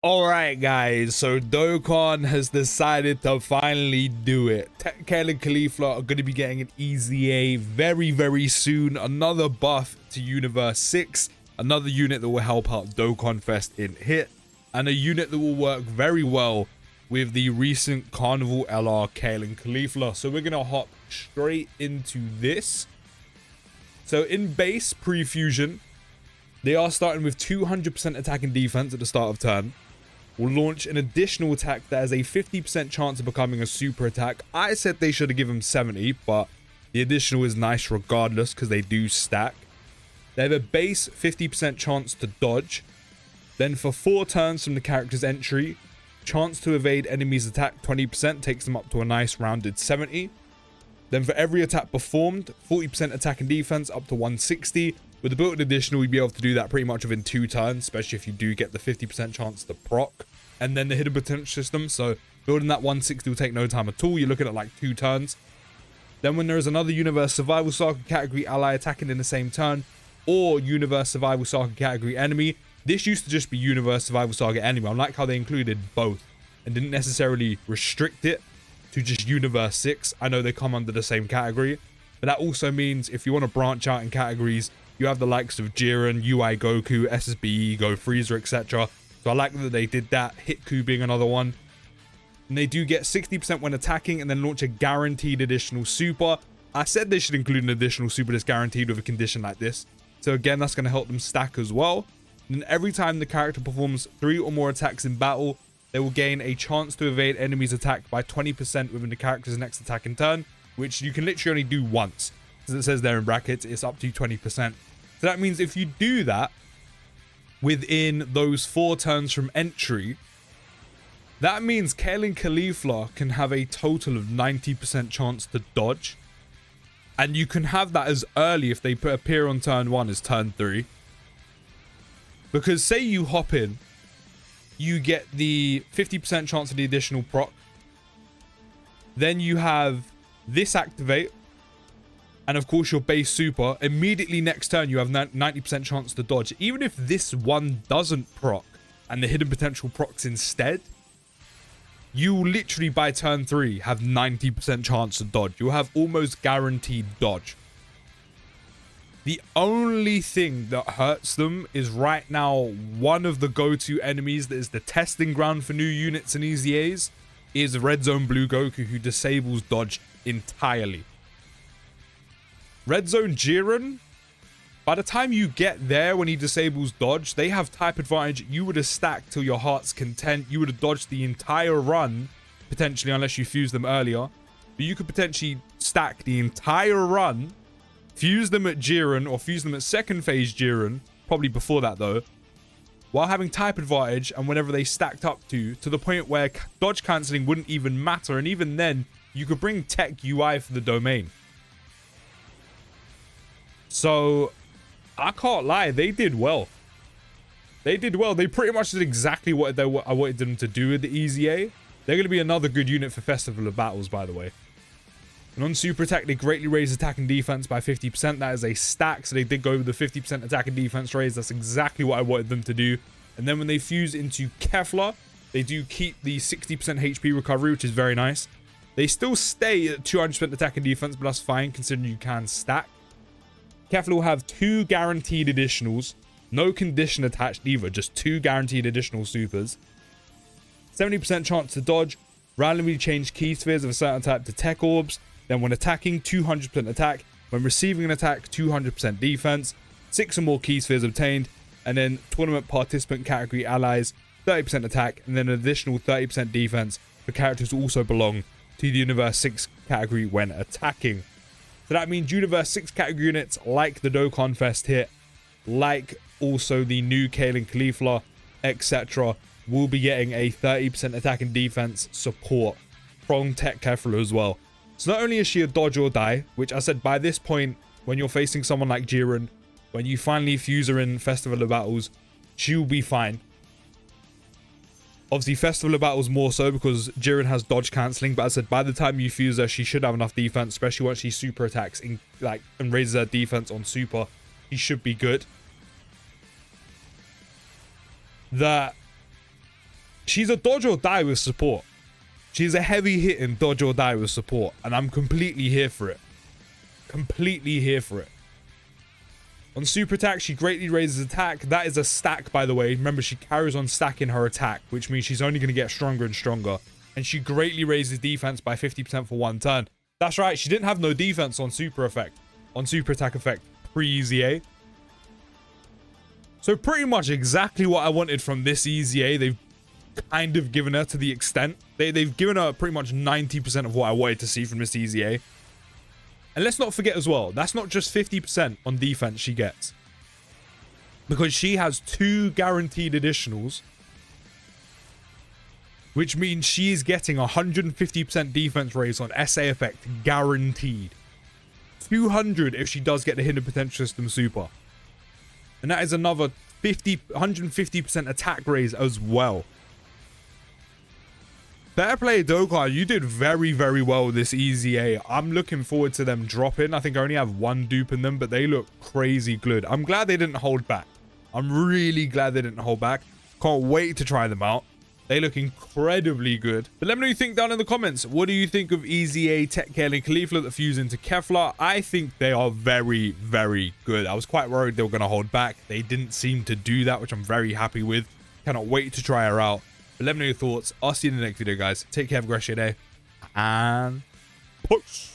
Alright guys, so Dokkan has decided to finally do it. TEQ Kefla are going to be getting an EZA very soon. Another buff to Universe 6. Another unit that will help out Dokkan Fest in hit. And a unit that will work very well with the recent Carnival LR Kefla. So we're going to hop straight into this. So in base pre-fusion, they are starting with 200% attack and defense at the start of turn. Will launch an additional attack that has a 50% chance of becoming a super attack. I said they should have given 70, but the additional is nice regardless because they do stack. They have a base 50% chance to dodge. Then for 4 turns from the character's entry, chance to evade enemies' attack 20% takes them up to a nice rounded 70. Then for every attack performed, 40% attack and defense up to 160. With the built-in additional, you'd be able to do that pretty much within 2 turns, especially if you do get the 50% chance to proc. And then the hidden potential system, so building that 160 will take no time at all. You're looking at like 2 turns. Then when there is another Universe Survival Saga category ally attacking in the same turn, or Universe Survival Saga category enemy, this used to just be Universe Survival Saga enemy. I like how they included both and didn't necessarily restrict it to just Universe 6. I know they come under the same category, but that also means if you want to branch out in categories, you have the likes of Jiren, UI Goku, SSBE, Go Freezer, etc. So I like that they did that. Hitku being another one. And they do get 60% when attacking and then launch a guaranteed additional super. I said they should include an additional super that's guaranteed with a condition like this. So again, that's going to help them stack as well. And then every time the character performs 3 or more attacks in battle, they will gain a chance to evade enemies' attack by 20% within the character's next attack in turn, which you can literally only do once. As it says there in brackets, it's up to 20%. So that means if you do that within those 4 turns from entry, that means TEQ Kefla can have a total of 90% chance to dodge. And you can have that as early if they appear on turn 1 as turn 3. Because say you hop in, you get the 50% chance of the additional proc. Then you have this activate. And of course your base super. Immediately next turn you have 90% chance to dodge. Even if this one doesn't proc and the hidden potential procs instead, you will literally by turn 3 have 90% chance to dodge. You'll have almost guaranteed dodge. The only thing that hurts them is right now one of the go-to enemies that is the testing ground for new units and EZAs is Red Zone Blue Goku, who disables dodge entirely. Red Zone Jiren, by the time you get there when he disables dodge, they have type advantage. You would have stacked till your heart's content. You would have dodged the entire run, potentially, unless you fuse them earlier. But you could potentially stack the entire run, fuse them at Jiren, or fuse them at second phase Jiren, probably before that though, while having type advantage, and whenever they stacked up to the point where dodge cancelling wouldn't even matter. And even then, you could bring TEQ UI for the domain. So, I can't lie, they did well. They did well. They pretty much did exactly what I wanted them to do with the EZA. They're going to be another good unit for Festival of Battles, by the way. And on super attack, they greatly raise attack and defense by 50%. That is a stack, so they did go with the 50% attack and defense raise. That's exactly what I wanted them to do. And then when they fuse into Kefla, they do keep the 60% HP recovery, which is very nice. They still stay at 200% attack and defense, but that's fine considering you can stack. Kefla will have 2 guaranteed additionals. No condition attached either, just 2 guaranteed additional supers. 70% chance to dodge. Randomly change key spheres of a certain type to TEQ orbs. Then when attacking, 200% attack. When receiving an attack, 200% defense. 6 or more key spheres obtained. And then tournament participant category allies, 30% attack. And then an additional 30% defense for characters who also belong to the Universe 6 category when attacking. So that means Universe 6 category units like the Dokkan Fest hit, like also the new TEQ Kefla, etc., will be getting a 30% attack and defense support from TEQ Kefla as well. So not only is she a dodge or die, which I said by this point, when you're facing someone like Jiren, when you finally fuse her in Festival of Battles, she'll be fine. Obviously, Festival of Battles more so because Jiren has dodge cancelling, but I said by the time you fuse her, she should have enough defense, especially once she super attacks and raises her defense on super. She should be good. That she's a dodge or die with support. She's a heavy hitting dodge or die with support, and I'm completely here for it. Completely here for it. On super attack, she greatly raises attack. That is a stack, by the way. Remember, she carries on stacking her attack, which means she's only going to get stronger and stronger. And she greatly raises defense by 50% for one turn. That's right, she didn't have no defense on super effect, on super attack effect pre-EZA. So pretty much exactly what I wanted from this EZA. They've kind of given her to the extent. They've given her pretty much 90% of what I wanted to see from this EZA. And let's not forget as well, that's not just 50% on defense she gets. Because she has 2 guaranteed additionals. Which means she is getting 150% defense raise on SA effect guaranteed. 200 if she does get the hidden potential system super. And that is another 150% attack raise as well. Fair play, Dokkan. You did very, very well with this EZA. I'm looking forward to them dropping. I think I only have 1 dupe in them, but they look crazy good. I'm glad they didn't hold back. I'm really glad they didn't hold back. Can't wait to try them out. They look incredibly good. But let me know what you think down in the comments. What do you think of EZA, TEQ and Kefla that fuse into Kefla? I think they are very, very good. I was quite worried they were going to hold back. They didn't seem to do that, which I'm very happy with. Cannot wait to try her out. But let me know your thoughts. I'll see you in the next video, guys. Take care, have a great day. And peace.